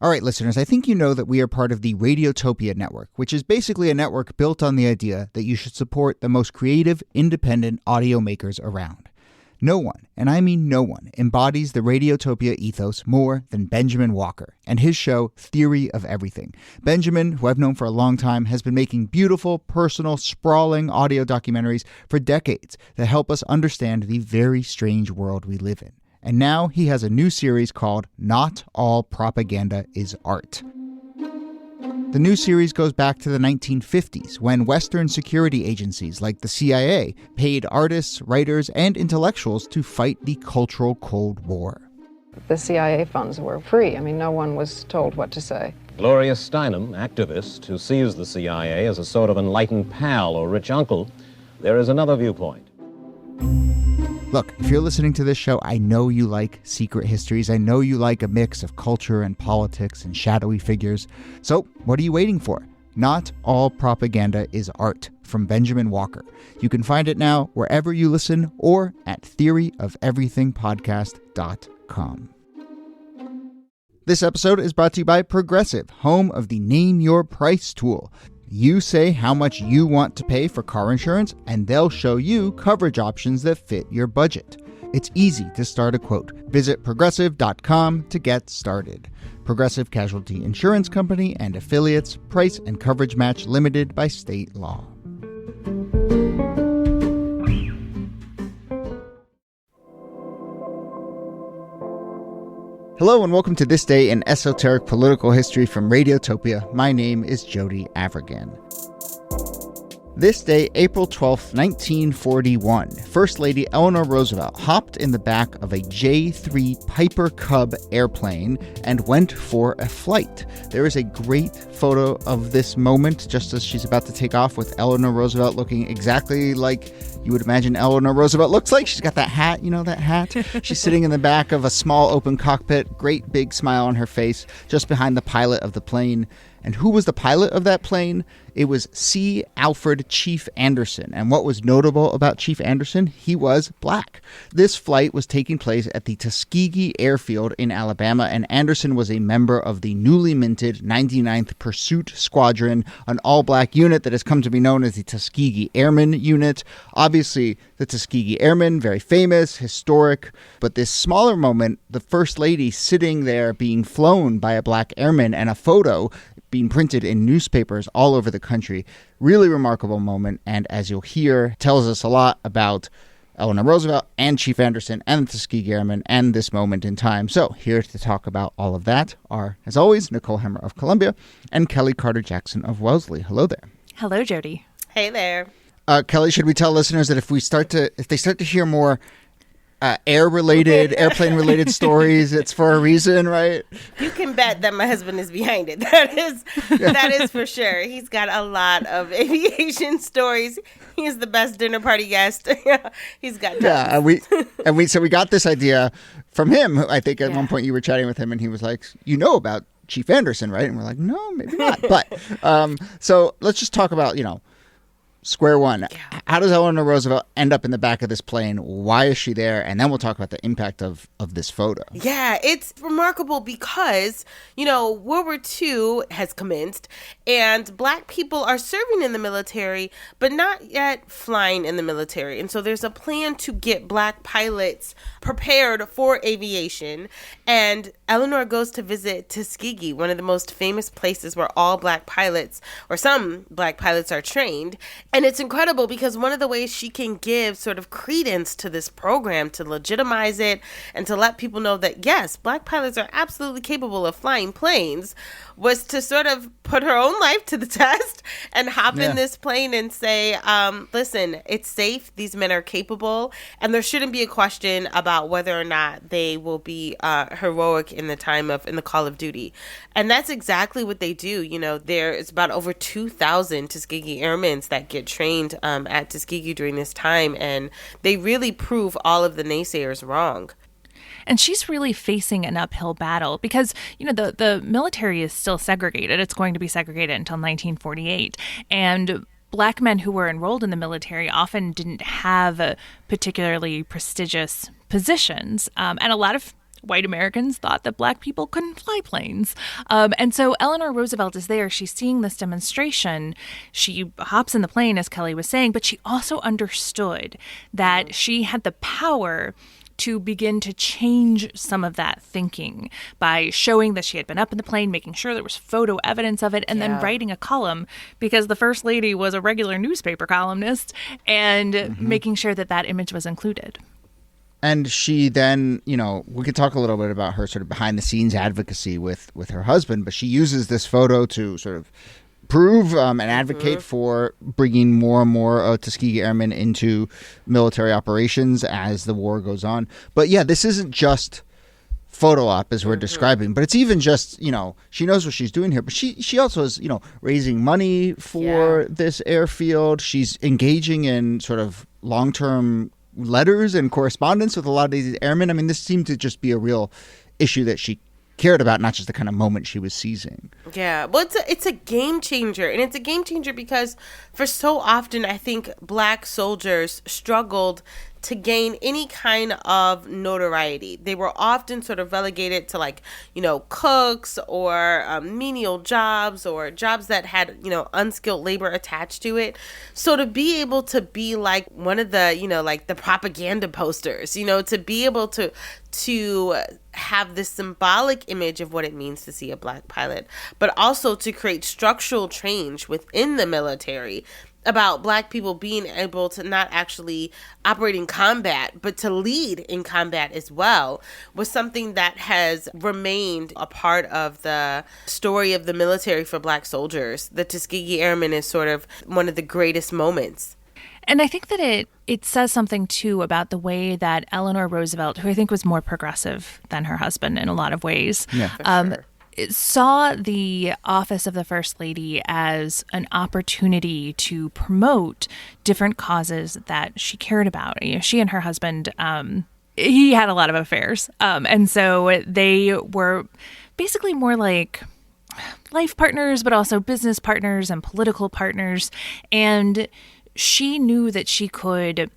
All right, listeners, I think you know that we are part of the Radiotopia network, which is basically a network built on the idea that you should support the most creative, independent audio makers around. No one, and I mean no one, embodies the Radiotopia ethos more than Benjamin Walker and his show Theory of Everything. Benjamin, who I've known for a long time, has been making beautiful, personal, sprawling audio documentaries for decades that help us understand the very strange world we live in. And now he has a new series called Not All Propaganda is Art. The new series goes back to the 1950s when Western security agencies like the CIA paid artists, writers, and intellectuals to fight the cultural Cold War. The CIA funds were free. I mean, no one was told what to say. Gloria Steinem, activist who sees the CIA as a sort of enlightened pal or rich uncle, there is another viewpoint. Look, if you're listening to this show, I know you like secret histories. I know you like a mix of culture and politics and shadowy figures. So what are you waiting for? Not All Propaganda is Art from Benjamin Walker. You can find it now wherever you listen or at theoryofeverythingpodcast.com. This episode is brought to you by Progressive, home of the Name Your Price tool. You say how much you want to pay for car insurance, and they'll show you coverage options that fit your budget. It's easy to start a quote. Visit Progressive.com to get started. Progressive Casualty Insurance Company and Affiliates. Price and coverage match limited by state law. Hello and welcome to This Day in Esoteric Political History from Radiotopia. My name is Jody Avirgan. This day, April 12th, 1941, First Lady Eleanor Roosevelt hopped in the back of a J-3 Piper Cub airplane and went for a flight. There is a great photo of this moment just as she's about to take off with Eleanor Roosevelt looking exactly like you would imagine Eleanor Roosevelt looks like. She's got that hat, you know that hat? She's sitting in the back of a small open cockpit, great big smile on her face, just behind the pilot of the plane. And who was the pilot of that plane? It was C. Alfred Chief Anderson. And what was notable about Chief Anderson? He was black. This flight was taking place at the Tuskegee Airfield in Alabama, and Anderson was a member of the newly minted 99th Pursuit Squadron, an all-black unit that has come to be known as the Tuskegee Airmen Unit. Obviously, the Tuskegee Airmen, very famous, historic, but this smaller moment, the First Lady sitting there being flown by a black airman and a photo being printed in newspapers all over the country. Really remarkable moment, and as you'll hear, tells us a lot about Eleanor Roosevelt and Chief Anderson and the Tuskegee Airmen and this moment in time. So here to talk about all of that are, as always, Nicole Hemmer of Columbia and Kellie Carter-Jackson of Wellesley. Hello there. Hello, Jody. Hey there. Kellie, should we tell listeners that if they start to hear more airplane-related stories, it's for a reason, right? You can bet that my husband is behind it. That is for sure. He's got a lot of aviation stories. He is the best dinner party guest. He's got tons. Yeah, so we got this idea from him. I think at one point you were chatting with him, and he was like, "You know about Chief Anderson, right?" And we're like, "No, maybe not." But so let's just talk about square one. Yeah. How does Eleanor Roosevelt end up in the back of this plane? Why is she there? And then we'll talk about the impact of this photo. Yeah, it's remarkable because, World War II has commenced and black people are serving in the military, but not yet flying in the military. And so there's a plan to get black pilots prepared for aviation. And Eleanor goes to visit Tuskegee, one of the most famous places where all black pilots, or some black pilots, are trained. And it's incredible because one of the ways she can give sort of credence to this program, to legitimize it, and to let people know that, yes, black pilots are absolutely capable of flying planes, was to sort of put her own life to the test and hop in this plane and say, listen, it's safe. These men are capable. And there shouldn't be a question about whether or not they will be heroic in the call of duty. And that's exactly what they do. There is about over 2,000 Tuskegee Airmen that get trained at Tuskegee during this time. And they really prove all of the naysayers wrong. And she's really facing an uphill battle because, the military is still segregated. It's going to be segregated until 1948. And black men who were enrolled in the military often didn't have particularly prestigious positions. And a lot of white Americans thought that black people couldn't fly planes. And so Eleanor Roosevelt is there. She's seeing this demonstration. She hops in the plane, as Kellie was saying, but she also understood that she had the power to begin to change some of that thinking by showing that she had been up in the plane, making sure there was photo evidence of it, and then writing a column, because the First Lady was a regular newspaper columnist, and making sure that that image was included. And she then, we could talk a little bit about her sort of behind-the-scenes advocacy with her husband, but she uses this photo to sort of prove and advocate for bringing more and more Tuskegee Airmen into military operations as the war goes on. But yeah, this isn't just photo op as we're describing, but it's even just, she knows what she's doing here, but she also is, raising money for this airfield. She's engaging in sort of long-term letters and correspondence with a lot of these airmen. I mean, this seemed to just be a real issue that she cared about, not just the kind of moment she was seizing. Yeah, well, it's a game changer, and it's a game changer because for so often I think black soldiers struggled to gain any kind of notoriety. They were often sort of relegated to cooks or menial jobs or jobs that had, unskilled labor attached to it. So to be able to be like one of the, the propaganda posters, to be able to have this symbolic image of what it means to see a black pilot, but also to create structural change within the military about black people being able to not actually operate in combat, but to lead in combat as well, was something that has remained a part of the story of the military for black soldiers. The Tuskegee Airmen is sort of one of the greatest moments. And I think that it says something, too, about the way that Eleanor Roosevelt, who I think was more progressive than her husband in a lot of ways, sure, saw the office of the First Lady as an opportunity to promote different causes that she cared about. She and her husband, he had a lot of affairs. And so they were basically more like life partners, but also business partners and political partners. And she knew that she could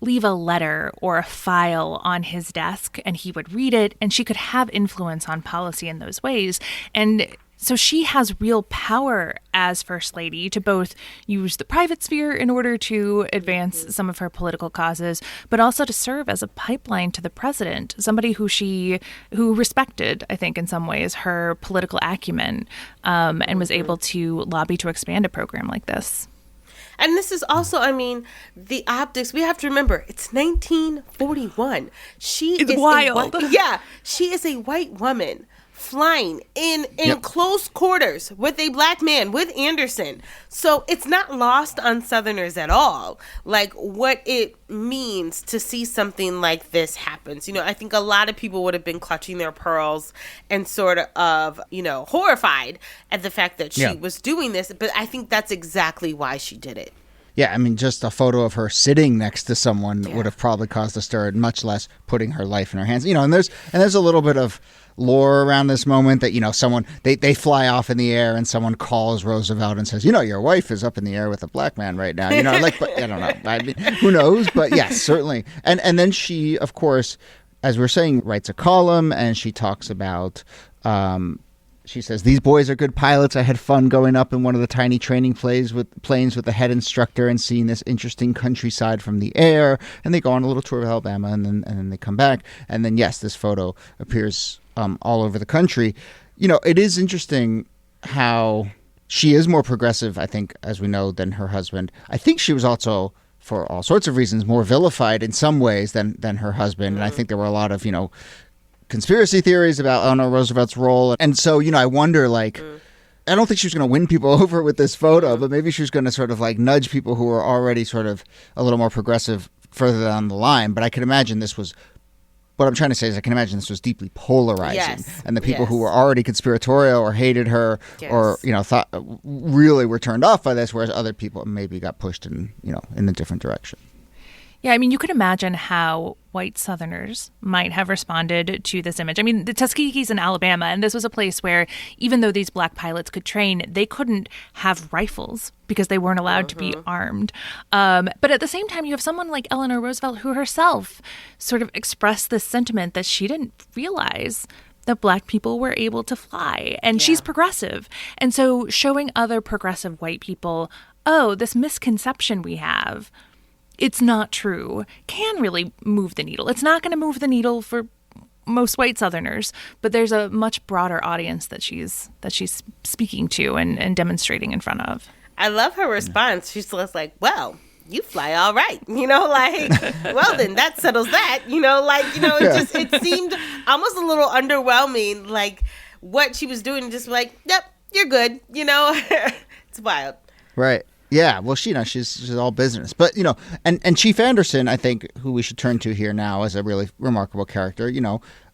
leave a letter or a file on his desk and he would read it, and she could have influence on policy in those ways. And so she has real power as First Lady to both use the private sphere in order to advance some of her political causes, but also to serve as a pipeline to the president, somebody who respected, I think, in some ways, her political acumen, and was able to lobby to expand a program like this. And this is also, the optics. We have to remember, it's 1941. It's wild. She is a white woman flying in close quarters with a black man, with Anderson. So it's not lost on Southerners at all, like what it means to see something like this happen. I think a lot of people would have been clutching their pearls and sort of, horrified at the fact that she was doing this. But I think that's exactly why she did it. Yeah, just a photo of her sitting next to someone would have probably caused a stir, much less putting her life in her hands. And there's a little bit of lore around this moment that, someone, they fly off in the air and someone calls Roosevelt and says, your wife is up in the air with a black man right now. But I don't know. Who knows? But yes, certainly. And then she, of course, as we're saying, writes a column, and she talks about, she says, these boys are good pilots. I had fun going up in one of the tiny training planes with the head instructor and seeing this interesting countryside from the air. And they go on a little tour of Alabama, and then they come back. And then, yes, this photo appears all over the country. It is interesting how she is more progressive, I think, as we know, than her husband. I think she was also, for all sorts of reasons, more vilified in some ways than her husband. And I think there were a lot of, conspiracy theories about Eleanor Roosevelt's role. And so, I wonder, I don't think she was going to win people over with this photo, but maybe she was going to sort of nudge people who were already sort of a little more progressive further down the line. But I can imagine this was, what I'm trying to say is I can imagine this was deeply polarizing. Yes. And the people who were already conspiratorial or hated her or, thought really were turned off by this, whereas other people maybe got pushed in a different direction. Yeah, I mean, you could imagine how white Southerners might have responded to this image. I mean, the Tuskegee's in Alabama, and this was a place where even though these black pilots could train, they couldn't have rifles because they weren't allowed to be armed. But at the same time, you have someone like Eleanor Roosevelt who herself sort of expressed this sentiment that she didn't realize that black people were able to fly. And she's progressive. And so showing other progressive white people, oh, this misconception we have, it's not true, can really move the needle. It's not going to move the needle for most white Southerners, but there's a much broader audience that she's speaking to and demonstrating in front of. I love her response. She's just like, well, you fly all right. Well, then that settles that. It seemed almost a little underwhelming, like what she was doing, just like, yep, you're good. It's wild. Right. Yeah, well, she's all business. But, and Chief Anderson, I think, who we should turn to here now as a really remarkable character,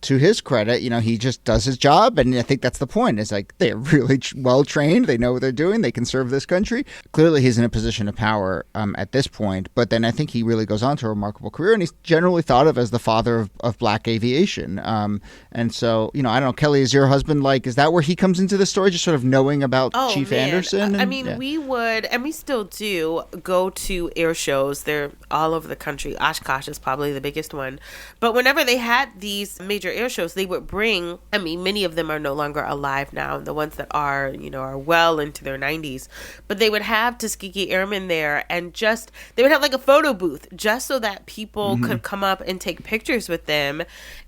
to his credit, he just does his job. And I think that's the point. It's like they're really well trained. They know what they're doing. They can serve this country. Clearly, he's in a position of power at this point. But then I think he really goes on to a remarkable career. And he's generally thought of as the father of black aviation. And so, I don't know, Kellie, is your husband is that where he comes into the story, just sort of knowing about Chief Anderson? We would, and we still do, go to air shows. They're all over the country. Oshkosh is probably the biggest one. But whenever they had these major air shows, they would bring, many of them are no longer alive now. The ones that are, are well into their 90s. But they would have Tuskegee Airmen there, and they would have like a photo booth just so that people could come up and take pictures with them.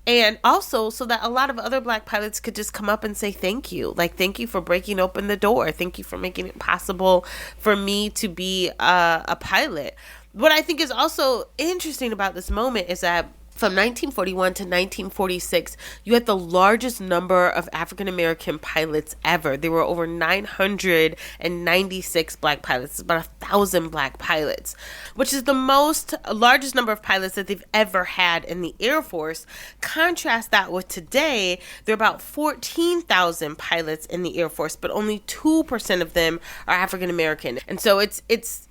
And also so that a lot of other black pilots could just come up and say thank you. Like, thank you for breaking open the door. Thank you for making it possible for me to be a pilot. What I think is also interesting about this moment is that from 1941 to 1946, you had the largest number of African-American pilots ever. There were over 996 black pilots. It's about 1,000 black pilots, which is the largest number of pilots that they've ever had in the Air Force. Contrast that with today, there are about 14,000 pilots in the Air Force, but only 2% of them are African-American. And so it's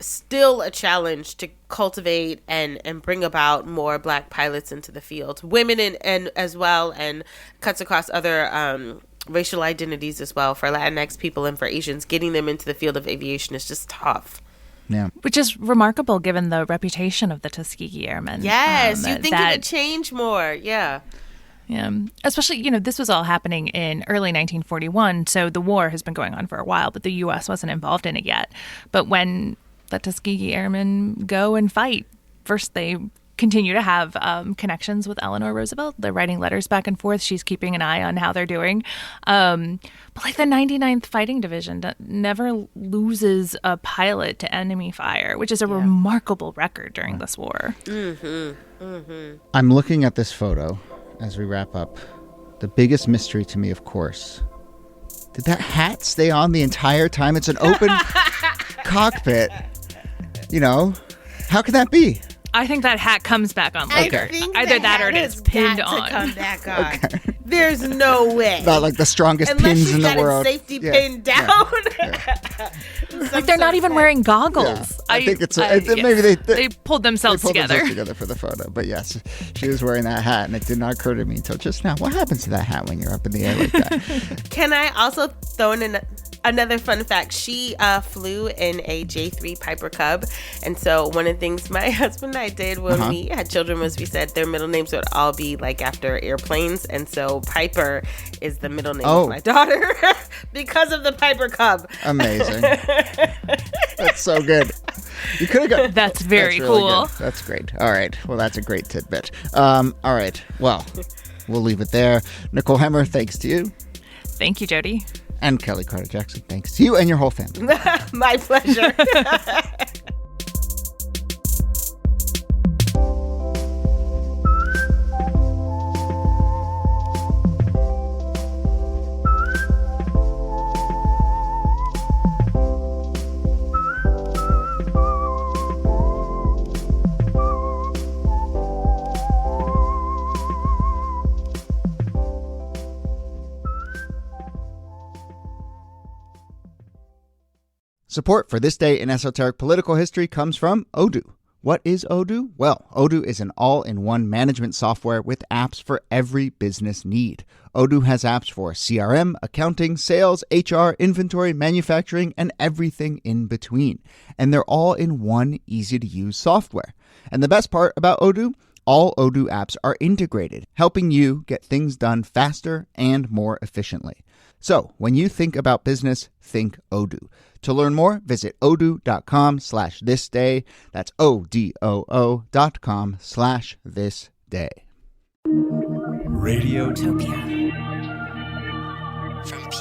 still a challenge to cultivate and bring about more black pilots into the field, women and as well, and cuts across other racial identities as well. For Latinx people and for Asians, getting them into the field of aviation is just tough. Yeah, which is remarkable given the reputation of the Tuskegee Airmen. Yes, you think it would change more. Yeah. Yeah, especially, this was all happening in early 1941, so the war has been going on for a while, but the U.S. wasn't involved in it yet. But when the Tuskegee Airmen go and fight, first they continue to have connections with Eleanor Roosevelt. They're writing letters back and forth. She's keeping an eye on how they're doing. But the 99th Fighting Division never loses a pilot to enemy fire, which is a remarkable record during this war. I'm looking at this photo as we wrap up. The biggest mystery to me, of course, did that hat stay on the entire time? It's an open cockpit. How can that be? I think that hat comes back on later. Either that or it is pinned on. Come back on. Okay. There's no way. Not like the strongest pins in the world. Unless you got it safety pinned down. Like they're not even wearing goggles. Yeah. I think maybe they pulled themselves together for the photo. But yes, she was wearing that hat, and it did not occur to me until just now. What happens to that hat when you're up in the air like that? Can I also throw in another fun fact? She flew in a J3 Piper Cub, and so one of the things my husband and I did when we had children was we said their middle names would all be like after airplanes, and so Piper is the middle name of my daughter because of the Piper Cub. Amazing. That's so good. You could have got. That's very cool. Good. That's great. All right. Well, that's a great tidbit. All right. Well, we'll leave it there. Nicole Hemmer, thanks to you. Thank you, Jody. And Kellie Carter-Jackson, thanks to you and your whole family. My pleasure. Support for This Day in Esoteric Political History comes from Odoo. What is Odoo? Well, Odoo is an all-in-one management software with apps for every business need. Odoo has apps for CRM, accounting, sales, HR, inventory, manufacturing, and everything in between. And they're all in one easy-to-use software. And the best part about Odoo? All Odoo apps are integrated, helping you get things done faster and more efficiently. So, when you think about business, think Odoo. To learn more, visit odoo.com/thisday. That's ODOO.com/thisday. Radiotopia. From